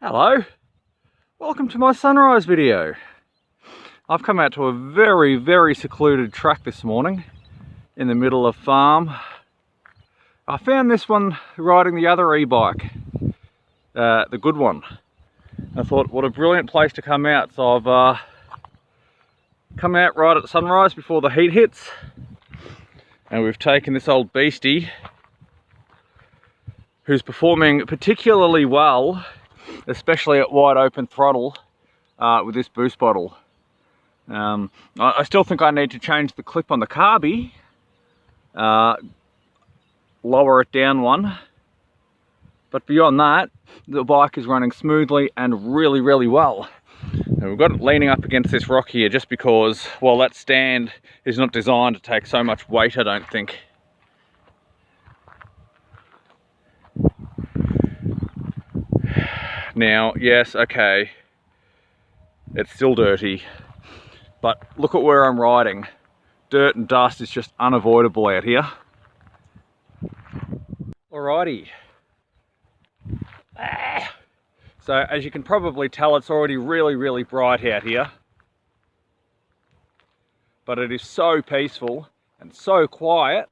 Hello, welcome to my sunrise video. I've come out to a very secluded track this morning in the middle of farm. I found this one riding the other e-bike, the good one. I thought what a brilliant place to come out, so I've come out right at sunrise before the heat hits, and we've taken this old beastie who's performing particularly well, especially at wide open throttle with this boost bottle. I still think I need to change the clip on the carby, lower it down one, but beyond that the bike is running smoothly and really well. And we've got it leaning up against this rock here just because, well, that stand is not designed to take so much weight, I don't think. Now, yes, okay, it's still dirty, but look at where I'm riding. Dirt and dust is just unavoidable out here. Alrighty. So as you can probably tell, it's already really bright out here. But it is so peaceful and so quiet.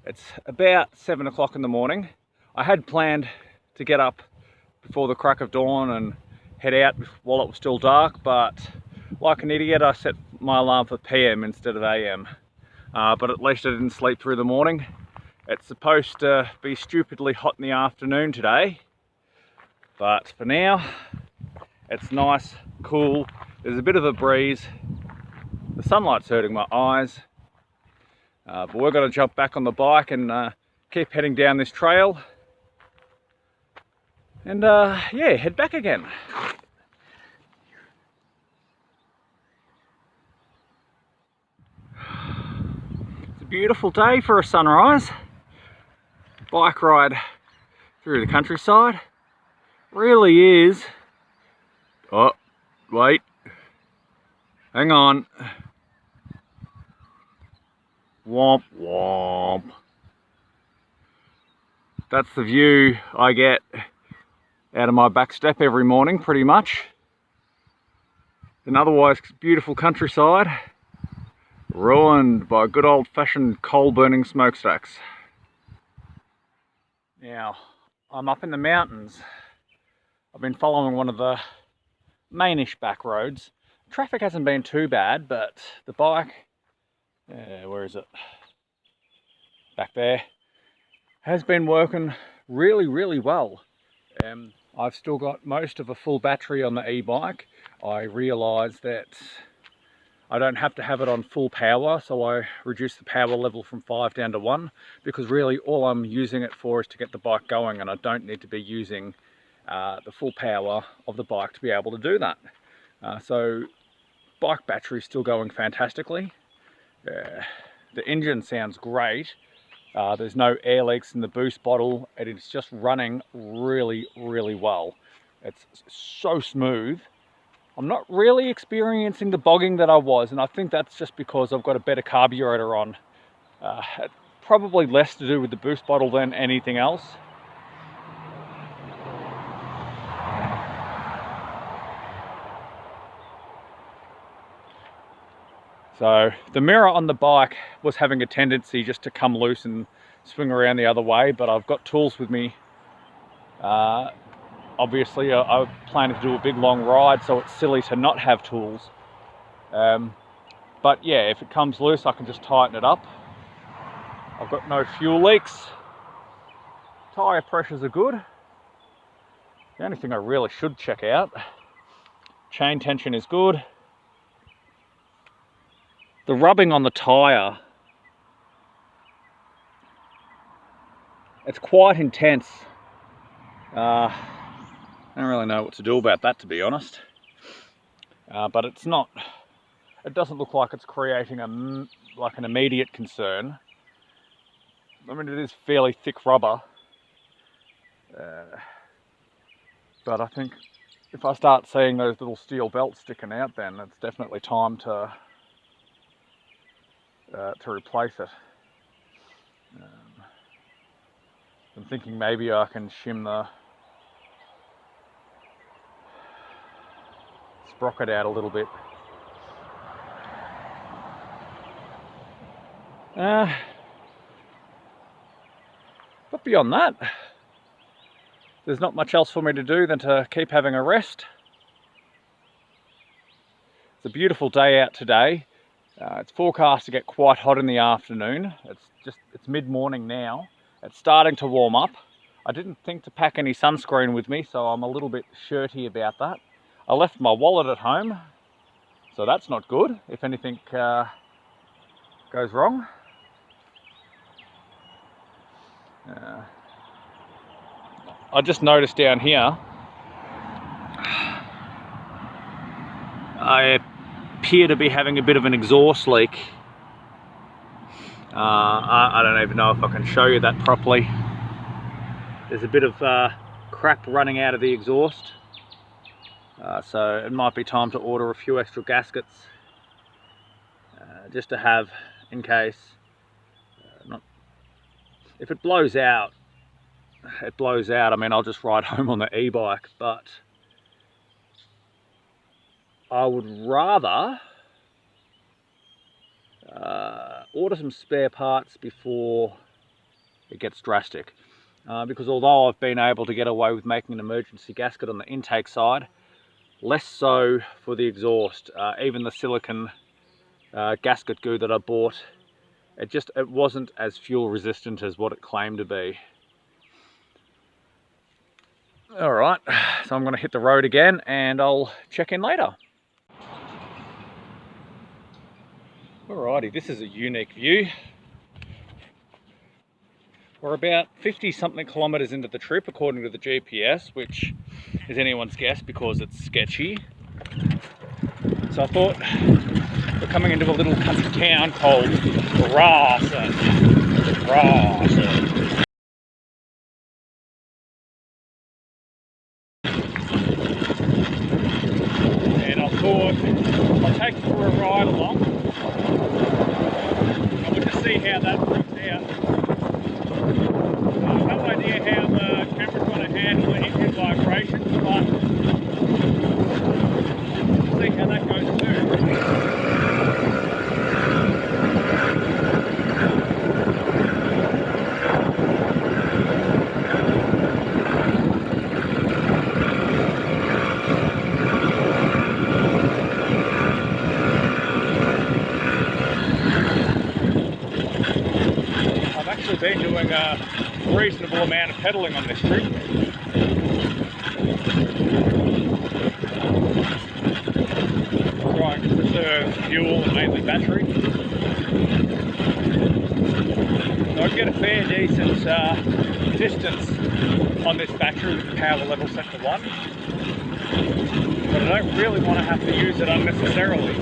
It's about 7 o'clock in the morning. I had planned to get up before the crack of dawn and head out while it was still dark, but like an idiot I set my alarm for PM instead of AM. But at least I didn't sleep through the morning. It's supposed to be stupidly hot in the afternoon today, but for now it's nice, cool, there's a bit of a breeze, the sunlight's hurting my eyes, but we're going to jump back on the bike and keep heading down this trail and yeah, head back again. It's a beautiful day for a sunrise. Bike ride through the countryside. Really is. Oh, wait. Hang on. Womp womp. That's the view I get out of my back step every morning, pretty much. An otherwise beautiful countryside ruined by good old-fashioned coal-burning smokestacks. Now, I'm up in the mountains. I've been following one of the mainish back roads. Traffic hasn't been too bad, but the bike, where is it? Back there, has been working really well. I've still got most of a full battery on the e-bike. I realised that I don't have to have it on full power, so I reduced the power level from 5 down to 1, because really all I'm using it for is to get the bike going, and I don't need to be using the full power of the bike to be able to do that. So bike battery is still going fantastically. The engine sounds great. There's no air leaks in the boost bottle, and it's just running really well. It's so smooth. I'm not really experiencing the bogging that I was, and I think that's just because I've got a better carburetor on. Probably less to do with the boost bottle than anything else. So the mirror on the bike was having a tendency just to come loose and swing around the other way, but I've got tools with me. Obviously I plan to do a big long ride, so it's silly to not have tools. But yeah, if it comes loose I can just tighten it up. I've got no fuel leaks. Tyre pressures are good. The only thing I really should check out, chain tension is good. The rubbing on the tyre, it's quite intense. I don't really know what to do about that, to be honest. But it's not, it doesn't look like it's creating an immediate concern. I mean, it is fairly thick rubber. But I think if I start seeing those little steel belts sticking out, then it's definitely time to replace it. I'm thinking maybe I can shim the sprocket out a little bit. But beyond that, there's not much else for me to do than to keep having a rest. It's a beautiful day out today. It's forecast to get quite hot in the afternoon. It's mid-morning now. It's starting to warm up. I didn't think to pack any sunscreen with me, so I'm a little bit shirty about that. I left my wallet at home, so that's not good if anything goes wrong. I just noticed down here, I appear to be having a bit of an exhaust leak. I don't even know if I can show you that properly. There's a bit of crap running out of the exhaust. So it might be time to order a few extra gaskets just to have in case. If it blows out, it blows out. I mean, I'll just ride home on the e-bike, but I would rather order some spare parts before it gets drastic. Because although I've been able to get away with making an emergency gasket on the intake side, less so for the exhaust. Even the silicone gasket goo that I bought, it wasn't as fuel resistant as what it claimed to be. Alright, so I'm going to hit the road again and I'll check in later. Alrighty, this is a unique view. We're about 50 something kilometres into the trip according to the GPS, which is anyone's guess because it's sketchy. So I thought we're coming into a little country town called Motorised. And I thought I'll take you for a ride along and we'll just see how that works out. No idea how the camera's going to handle the engine vibrations, but we'll see how that goes too. I've actually been doing a reasonable amount of pedaling on this trip. Trying to preserve fuel and mainly battery. So I get a fair decent distance on this battery with the power level set to 1. But I don't really want to have to use it unnecessarily.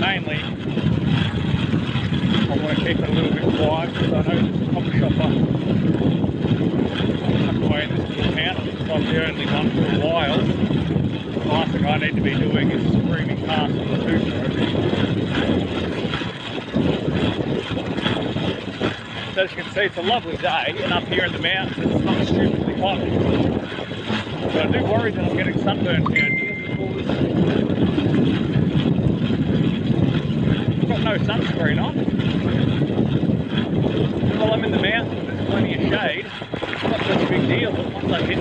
Mainly, I want to keep it a little bit quiet because I know there's a coffee shop tucked away in this little town. It's not the only one for a while. The last thing I need to be doing is screaming past on the two-stroke. So as you can see, it's a lovely day, and up here in the mountains it's not stupidly hot. But I do worry that I'm getting sunburned down here because I've got no sunscreen on. And while I'm in the mountains, there's plenty of shade. It's not such a big deal, but once I hit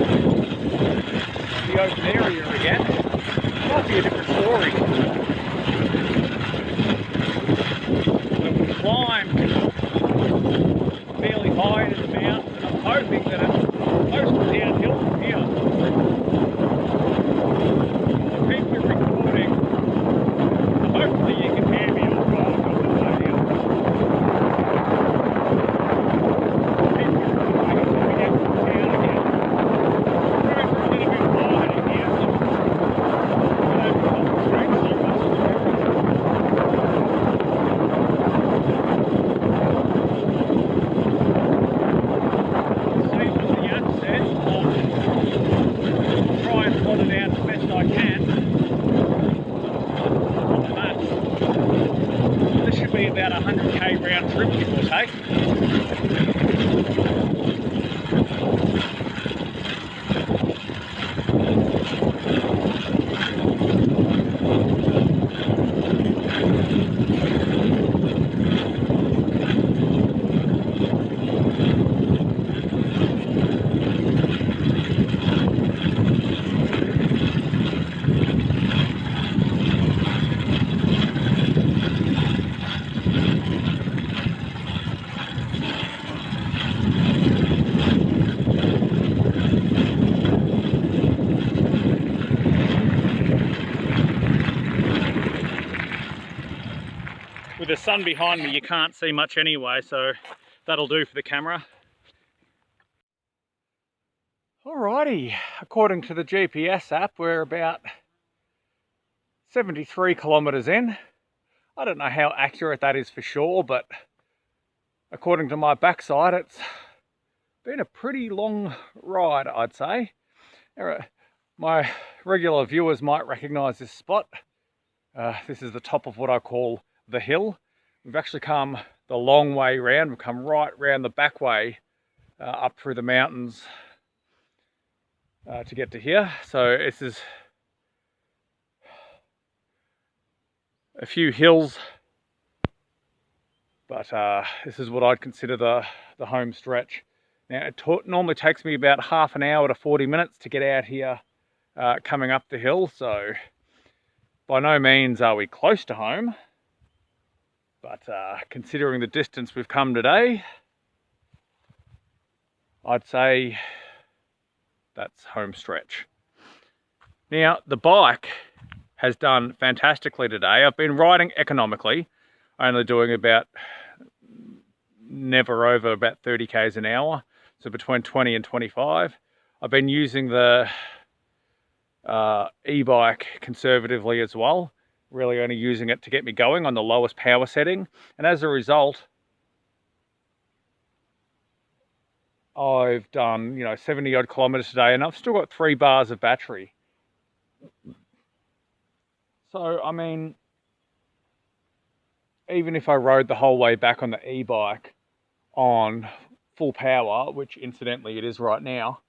the open area again, it might be a different story. When we climb fairly high into the mountains, and I'm hoping that it's mostly downhill from here. I'll keep you recording. Hopefully you can hear me all right. Street so much. the sun behind me, you can't see much anyway, so that'll do for the camera. Alrighty, according to the GPS app, we're about 73 kilometres in. I don't know how accurate that is for sure, but according to my backside, it's been a pretty long ride, I'd say. My regular viewers might recognise this spot. This is the top of what I call the hill. We've actually come the long way round. We've come right round the back way up through the mountains to get to here. So this is a few hills, but this is what I'd consider the home stretch. Now it normally takes me about half an hour to 40 minutes to get out here coming up the hill, so by no means are we close to home, but considering the distance we've come today, I'd say that's home stretch. Now the bike has done fantastically today. I've been riding economically, only doing never over about 30 k's an hour, so between 20 and 25. I've been using the e-bike conservatively as well, really only using it to get me going on the lowest power setting, and as a result I've done 70 odd kilometers today, and I've still got 3 bars of battery. So I mean, even if I rode the whole way back on the e-bike on full power, which incidentally it is right now,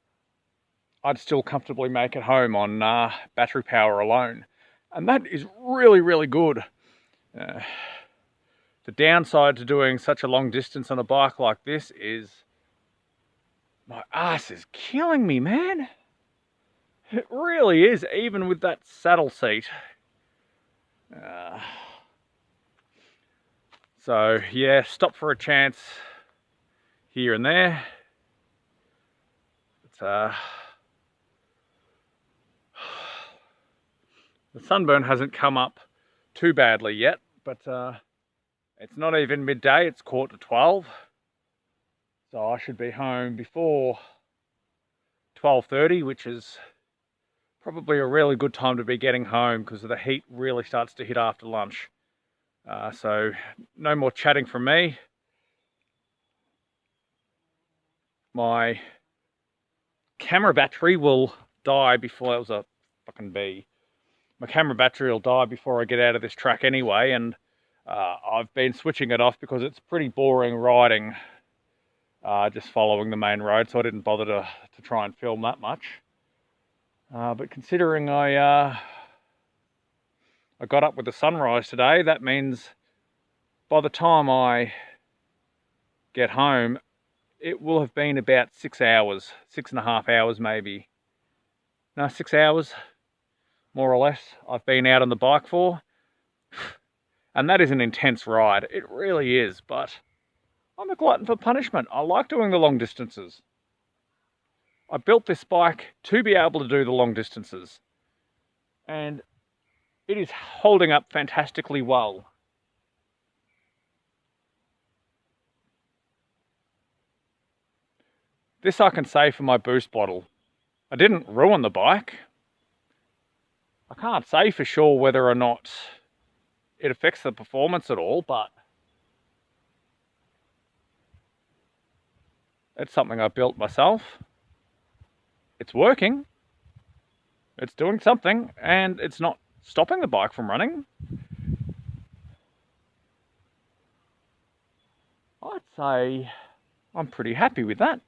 I'd still comfortably make it home on battery power alone. And that is really, really good. The downside to doing such a long distance on a bike like this is my ass is killing me, man. It really is, even with that saddle seat. So yeah, stop for a chance here and there. But, the sunburn hasn't come up too badly yet, but it's not even midday, it's 11:45. So I should be home before 12:30, which is probably a really good time to be getting home because the heat really starts to hit after lunch. So no more chatting from me. My camera battery will die before, that was a fucking bee. My camera battery will die before I get out of this track anyway, and I've been switching it off because it's pretty boring riding just following the main road, so I didn't bother to try and film that much. But considering I got up with the sunrise today, that means by the time I get home, it will have been about 6 hours, 6.5 hours maybe. No, 6 hours, more or less, I've been out on the bike for. And that is an intense ride, it really is, but I'm a glutton for punishment. I like doing the long distances. I built this bike to be able to do the long distances, and it is holding up fantastically well. This I can say for my boost bottle. I didn't ruin the bike. I can't say for sure whether or not it affects the performance at all, but it's something I built myself. It's working, it's doing something, and it's not stopping the bike from running. I'd say I'm pretty happy with that.